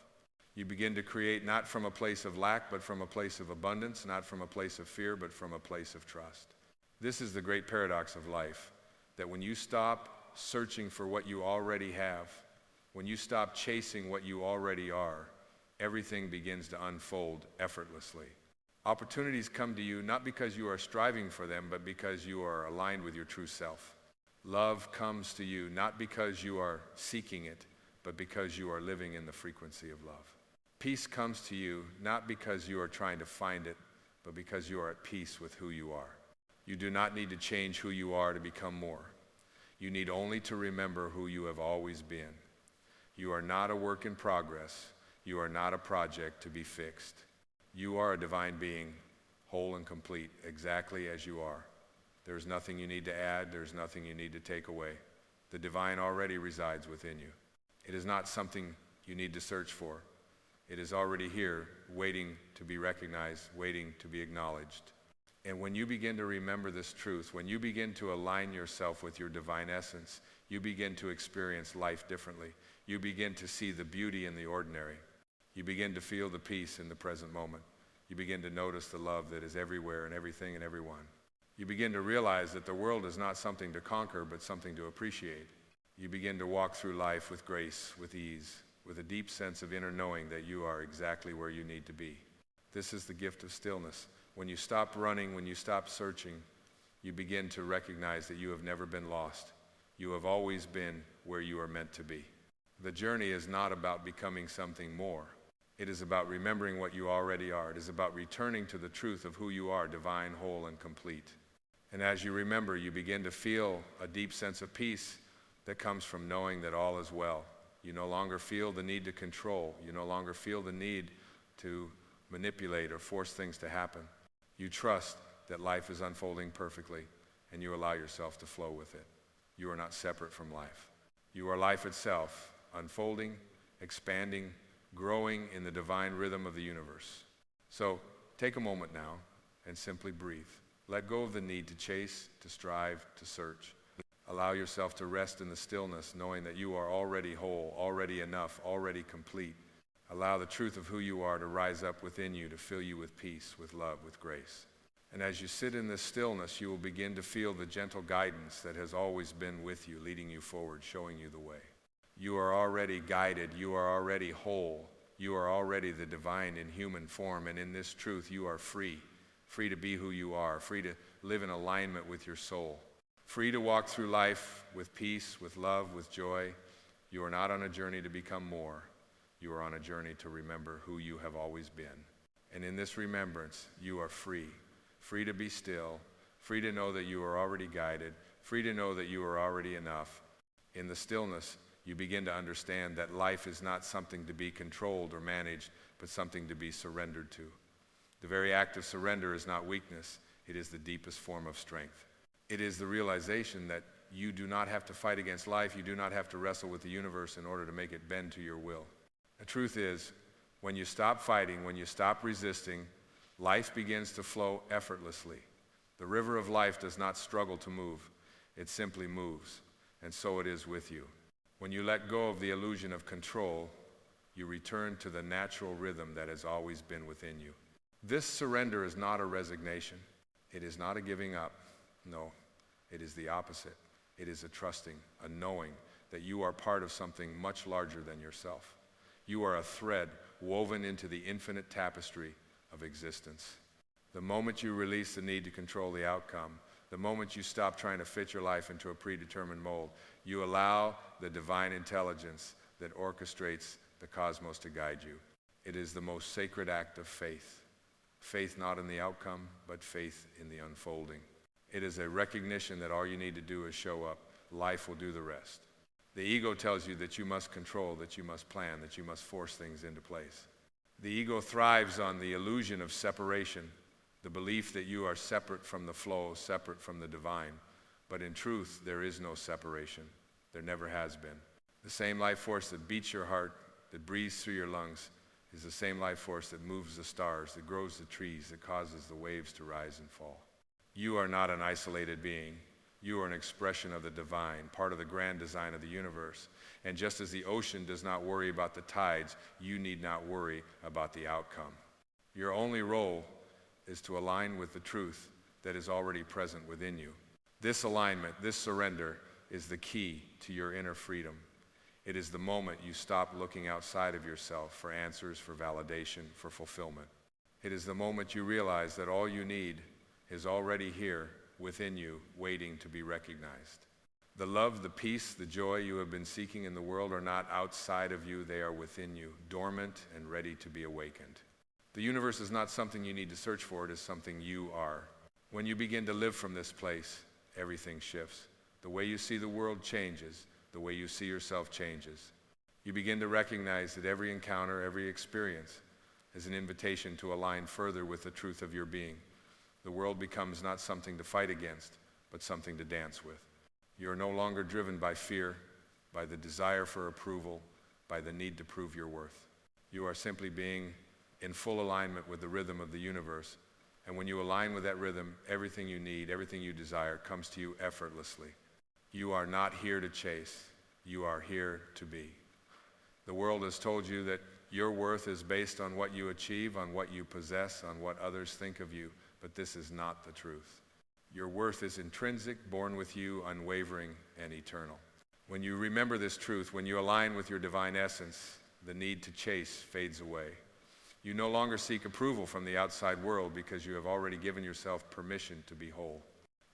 You begin to create not from a place of lack, but from a place of abundance, not from a place of fear, but from a place of trust. This is the great paradox of life, that when you stop searching for what you already have, when you stop chasing what you already are, everything begins to unfold effortlessly. Opportunities come to you not because you are striving for them, but because you are aligned with your true self. Love comes to you not because you are seeking it, but because you are living in the frequency of love. Peace comes to you not because you are trying to find it, but because you are at peace with who you are. You do not need to change who you are to become more. You need only to remember who you have always been. You are not a work in progress. You are not a project to be fixed. You are a divine being, whole and complete, exactly as you are. There's nothing you need to add. There's nothing you need to take away. The divine already resides within you. It is not something you need to search for. It is already here, waiting to be recognized, waiting to be acknowledged. And when you begin to remember this truth, when you begin to align yourself with your divine essence, you begin to experience life differently. You begin to see the beauty in the ordinary. You begin to feel the peace in the present moment. You begin to notice the love that is everywhere and everything and everyone. You begin to realize that the world is not something to conquer, but something to appreciate. You begin to walk through life with grace, with ease, with a deep sense of inner knowing that you are exactly where you need to be. This is the gift of stillness. When you stop running, when you stop searching, you begin to recognize that you have never been lost. You have always been where you are meant to be. The journey is not about becoming something more. It is about remembering what you already are. It is about returning to the truth of who you are, divine, whole, and complete. And as you remember, you begin to feel a deep sense of peace that comes from knowing that all is well. You no longer feel the need to control. You no longer feel the need to manipulate or force things to happen. You trust that life is unfolding perfectly, and you allow yourself to flow with it. You are not separate from life. You are life itself, unfolding, expanding, growing in the divine rhythm of the universe. So take a moment now and simply breathe. Let go of the need to chase, to strive, to search. Allow yourself to rest in the stillness, knowing that you are already whole, already enough, already complete. Allow the truth of who you are to rise up within you, to fill you with peace, with love, with grace. And as you sit in this stillness, you will begin to feel the gentle guidance that has always been with you, leading you forward, showing you the way. You are already guided. You are already whole. You are already the divine in human form, and in this truth you are free. Free to be who you are, free to live in alignment with your soul. Free to walk through life with peace, with love, with joy. You are not on a journey to become more. You are on a journey to remember who you have always been. And in this remembrance, you are free. Free to be still, free to know that you are already guided, free to know that you are already enough. In the stillness, you begin to understand that life is not something to be controlled or managed, but something to be surrendered to. The very act of surrender is not weakness. It is the deepest form of strength. It is the realization that you do not have to fight against life. You do not have to wrestle with the universe in order to make it bend to your will. The truth is, when you stop fighting, when you stop resisting, life begins to flow effortlessly. The river of life does not struggle to move. It simply moves. And so it is with you. When you let go of the illusion of control, you return to the natural rhythm that has always been within you. This surrender is not a resignation. It is not a giving up. No, it is the opposite. It is a trusting, a knowing that you are part of something much larger than yourself. You are a thread woven into the infinite tapestry of existence. The moment you release the need to control the outcome, the moment you stop trying to fit your life into a predetermined mold, you allow the divine intelligence that orchestrates the cosmos to guide you. It is the most sacred act of faith. Faith not in the outcome, but faith in the unfolding. It is a recognition that all you need to do is show up. Life will do the rest. The ego tells you that you must control, that you must plan, that you must force things into place. The ego thrives on the illusion of separation, the belief that you are separate from the flow, separate from the divine. But in truth, there is no separation. There never has been. The same life force that beats your heart, that breathes through your lungs, is the same life force that moves the stars, that grows the trees, that causes the waves to rise and fall. You are not an isolated being. You are an expression of the divine, part of the grand design of the universe. And just as the ocean does not worry about the tides, you need not worry about the outcome. Your only role is to align with the truth that is already present within you. This alignment, this surrender, is the key to your inner freedom. It is the moment you stop looking outside of yourself for answers, for validation, for fulfillment. It is the moment you realize that all you need is already here within you, waiting to be recognized. The love, the peace, the joy you have been seeking in the world are not outside of you, they are within you, dormant and ready to be awakened. The universe is not something you need to search for, it is something you are. When you begin to live from this place, everything shifts. The way you see the world changes, the way you see yourself changes. You begin to recognize that every encounter, every experience is an invitation to align further with the truth of your being. The world becomes not something to fight against, but something to dance with. You are no longer driven by fear, by the desire for approval, by the need to prove your worth. You are simply being in full alignment with the rhythm of the universe. And when you align with that rhythm, everything you need, everything you desire comes to you effortlessly. You are not here to chase. You are here to be. The world has told you that your worth is based on what you achieve, on what you possess, on what others think of you. But this is not the truth. Your worth is intrinsic, born with you, unwavering, and eternal. When you remember this truth, when you align with your divine essence, the need to chase fades away. You no longer seek approval from the outside world because you have already given yourself permission to be whole.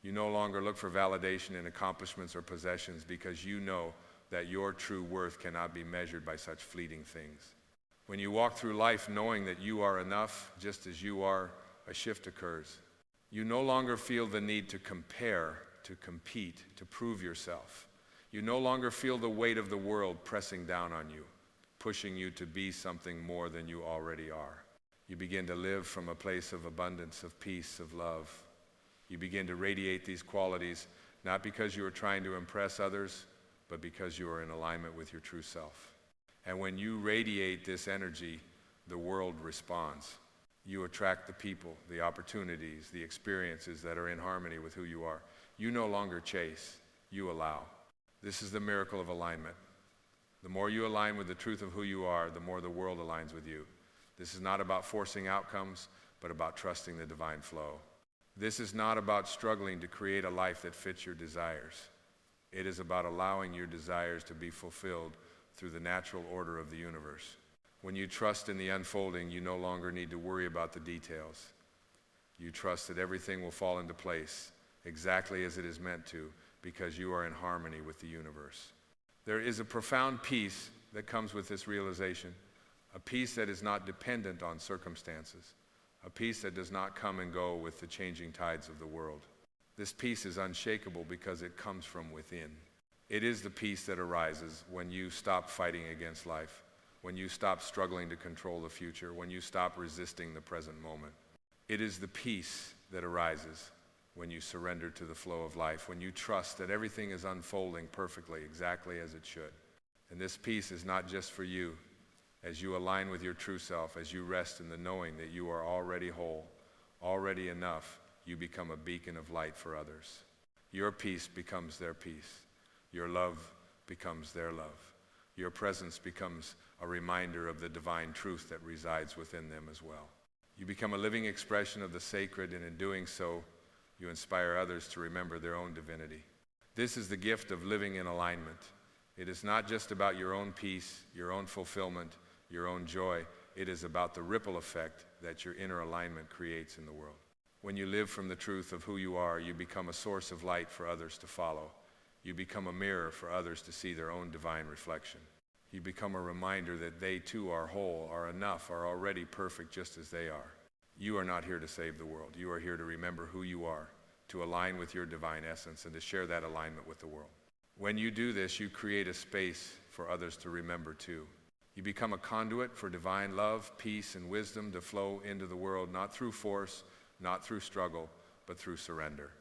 You no longer look for validation in accomplishments or possessions because you know that your true worth cannot be measured by such fleeting things. When you walk through life knowing that you are enough just as you are, a shift occurs. You no longer feel the need to compare, to compete, to prove yourself. You no longer feel the weight of the world pressing down on you, pushing you to be something more than you already are. You begin to live from a place of abundance, of peace, of love. You begin to radiate these qualities, not because you are trying to impress others, but because you are in alignment with your true self. And when you radiate this energy, the world responds. You attract the people, the opportunities, the experiences that are in harmony with who you are. You no longer chase, you allow. This is the miracle of alignment. The more you align with the truth of who you are, the more the world aligns with you. This is not about forcing outcomes, but about trusting the divine flow. This is not about struggling to create a life that fits your desires. It is about allowing your desires to be fulfilled through the natural order of the universe. When you trust in the unfolding, you no longer need to worry about the details. You trust that everything will fall into place exactly as it is meant to, because you are in harmony with the universe. There is a profound peace that comes with this realization, a peace that is not dependent on circumstances, a peace that does not come and go with the changing tides of the world. This peace is unshakable because it comes from within. It is the peace that arises when you stop fighting against life, when you stop struggling to control the future, when you stop resisting the present moment. It is the peace that arises when you surrender to the flow of life, when you trust that everything is unfolding perfectly, exactly as it should. And this peace is not just for you. As you align with your true self, as you rest in the knowing that you are already whole, already enough, you become a beacon of light for others. Your peace becomes their peace. Your love becomes their love. Your presence becomes a reminder of the divine truth that resides within them as well. You become a living expression of the sacred, and in doing so, you inspire others to remember their own divinity. This is the gift of living in alignment. It is not just about your own peace, your own fulfillment, your own joy. It is about the ripple effect that your inner alignment creates in the world. When you live from the truth of who you are, you become a source of light for others to follow. You become a mirror for others to see their own divine reflection. You become a reminder that they too are whole, are enough, are already perfect just as they are. You are not here to save the world. You are here to remember who you are, to align with your divine essence, and to share that alignment with the world. When you do this, you create a space for others to remember too. You become a conduit for divine love, peace, and wisdom to flow into the world, not through force, not through struggle, but through surrender.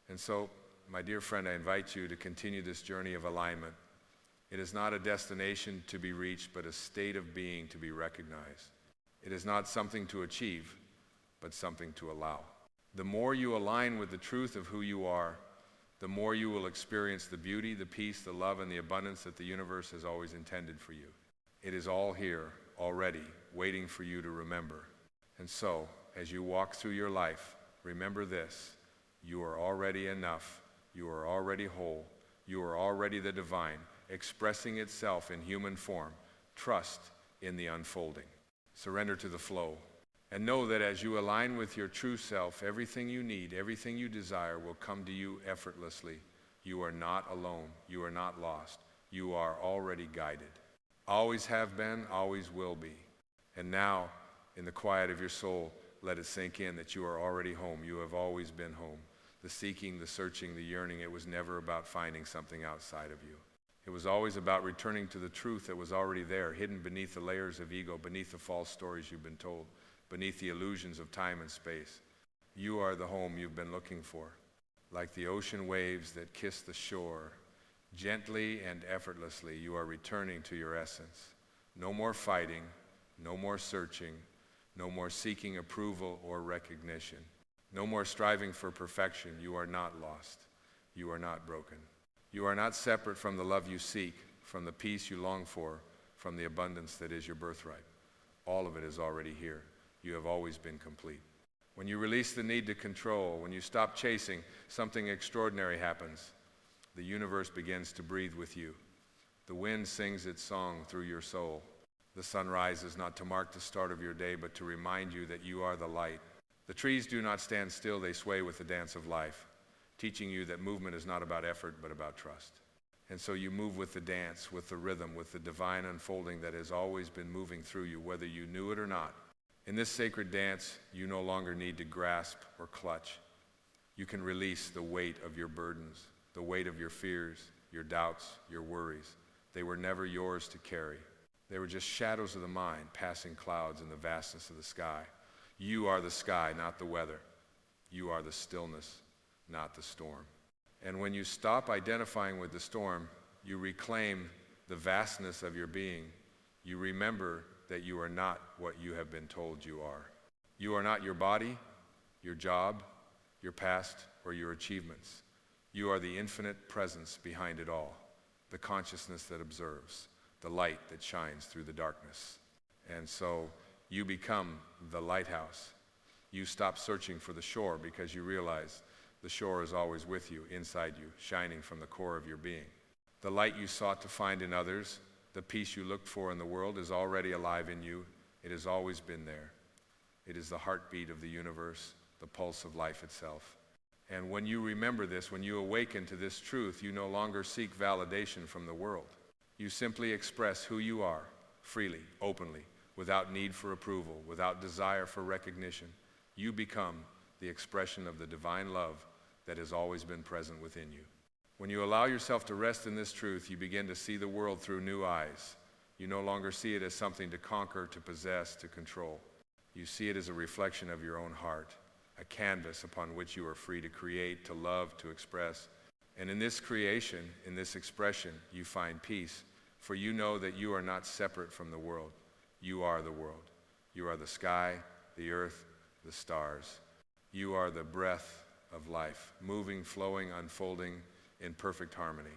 And so, my dear friend, I invite you to continue this journey of alignment. It is not a destination to be reached, but a state of being to be recognized. It is not something to achieve, but something to allow. The more you align with the truth of who you are, the more you will experience the beauty, the peace, the love, and the abundance that the universe has always intended for you. It is all here, already, waiting for you to remember. And so, as you walk through your life, remember this: you are already enough, you are already whole, you are already the divine, expressing itself in human form. Trust in the unfolding. Surrender to the flow. And know that as you align with your true self, everything you need, everything you desire will come to you effortlessly. You are not alone. You are not lost. You are already guided. Always have been, always will be. And now, in the quiet of your soul, let it sink in that you are already home. You have always been home. The seeking, the searching, the yearning, it was never about finding something outside of you. It was always about returning to the truth that was already there, hidden beneath the layers of ego, beneath the false stories you've been told, beneath the illusions of time and space. You are the home you've been looking for. Like the ocean waves that kiss the shore, gently and effortlessly, you are returning to your essence. No more fighting, no more searching, no more seeking approval or recognition. No more striving for perfection. You are not lost. You are not broken. You are not separate from the love you seek, from the peace you long for, from the abundance that is your birthright. All of it is already here. You have always been complete. When you release the need to control, when you stop chasing, something extraordinary happens. The universe begins to breathe with you. The wind sings its song through your soul. The sun rises not to mark the start of your day, but to remind you that you are the light. The trees do not stand still, they sway with the dance of life, teaching you that movement is not about effort, but about trust. And so you move with the dance, with the rhythm, with the divine unfolding that has always been moving through you, whether you knew it or not. In this sacred dance, you no longer need to grasp or clutch. You can release the weight of your burdens, the weight of your fears, your doubts, your worries. They were never yours to carry. They were just shadows of the mind, passing clouds in the vastness of the sky. You are the sky, not the weather. You are the stillness, not the storm. And when you stop identifying with the storm, you reclaim the vastness of your being. You remember that you are not what you have been told you are. You are not your body, your job, your past, or your achievements. You are the infinite presence behind it all, the consciousness that observes, the light that shines through the darkness. And so you become the lighthouse. You stop searching for the shore because you realize the shore is always with you, inside you, shining from the core of your being. The light you sought to find in others The peace you looked for in the world is already alive in you. It has always been there. It is the heartbeat of the universe, the pulse of life itself. And when you remember this, when you awaken to this truth, you no longer seek validation from the world. You simply express who you are, freely, openly, without need for approval, without desire for recognition. You become the expression of the divine love that has always been present within you. When you allow yourself to rest in this truth, you begin to see the world through new eyes. You no longer see it as something to conquer, to possess, to control. You see it as a reflection of your own heart, a canvas upon which you are free to create, to love, to express. And in this creation, in this expression, you find peace, for you know that you are not separate from the world. You are the world. You are the sky, the earth, the stars. You are the breath of life, moving, flowing, unfolding in perfect harmony.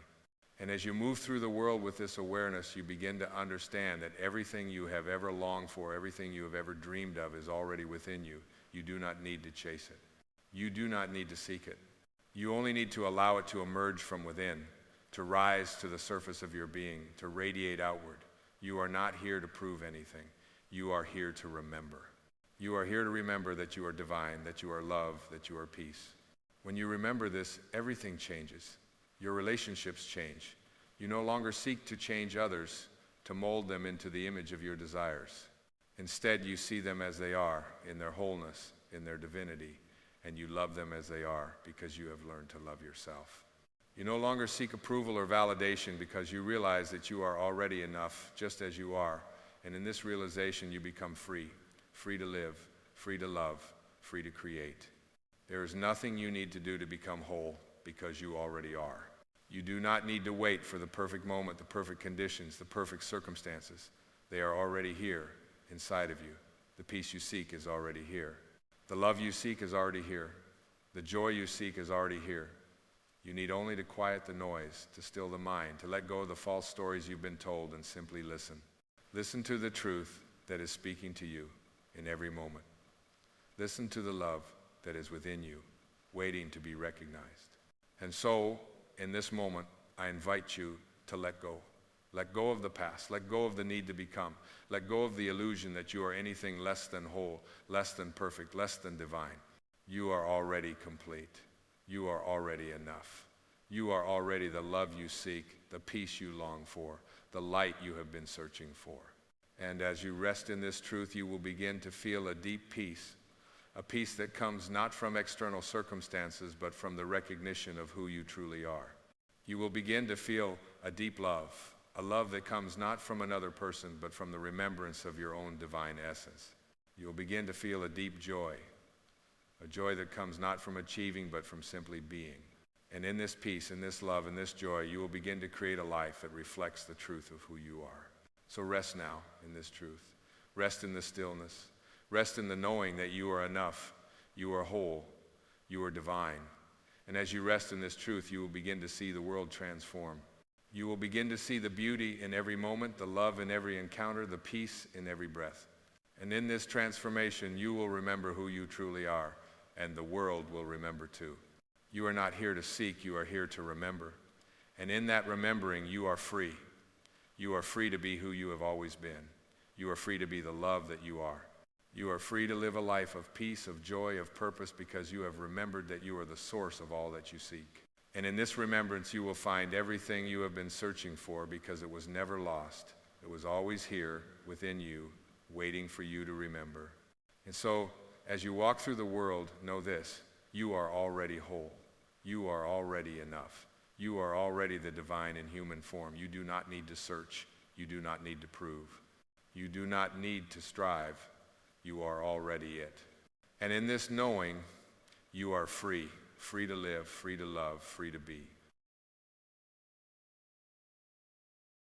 And as you move through the world with this awareness, you begin to understand that everything you have ever longed for, everything you have ever dreamed of is already within you. You do not need to chase it. You do not need to seek it. You only need to allow it to emerge from within, to rise to the surface of your being, to radiate outward. You are not here to prove anything. You are here to remember. You are here to remember that you are divine, that you are love, that you are peace. When you remember this, everything changes. Your relationships change. You no longer seek to change others, to mold them into the image of your desires. Instead, you see them as they are, in their wholeness, in their divinity, and you love them as they are because you have learned to love yourself. You no longer seek approval or validation because you realize that you are already enough, just as you are. And in this realization, you become free, free to live, free to love, free to create. There is nothing you need to do to become whole, because you already are. You do not need to wait for the perfect moment, the perfect conditions, the perfect circumstances. They are already here inside of you. The peace you seek is already here. The love you seek is already here. The joy you seek is already here. You need only to quiet the noise, to still the mind, to let go of the false stories you've been told and simply listen. Listen to the truth that is speaking to you in every moment. Listen to the love that is within you, waiting to be recognized. And so, in this moment, I invite you to let go. Let go of the past. Let go of the need to become. Let go of the illusion that you are anything less than whole, less than perfect, less than divine. You are already complete. You are already enough. You are already the love you seek, the peace you long for, the light you have been searching for. And as you rest in this truth, you will begin to feel a deep peace. A peace that comes not from external circumstances, but from the recognition of who you truly are. You will begin to feel a deep love, a love that comes not from another person, but from the remembrance of your own divine essence. You'll begin to feel a deep joy, a joy that comes not from achieving, but from simply being. And in this peace, in this love, in this joy, you will begin to create a life that reflects the truth of who you are. So rest now in this truth. Rest in the stillness. Rest in the knowing that you are enough, you are whole, you are divine. And as you rest in this truth, you will begin to see the world transform. You will begin to see the beauty in every moment, the love in every encounter, the peace in every breath. And in this transformation, you will remember who you truly are, and the world will remember too. You are not here to seek, you are here to remember. And in that remembering, you are free. You are free to be who you have always been. You are free to be the love that you are. You are free to live a life of peace, of joy, of purpose, because you have remembered that you are the source of all that you seek. And in this remembrance, you will find everything you have been searching for, because it was never lost. It was always here within you, waiting for you to remember. And so, as you walk through the world, know this: you are already whole. You are already enough. You are already the divine in human form. You do not need to search. You do not need to prove. You do not need to strive. You are already it. And in this knowing, you are free, free to live, free to love, free to be.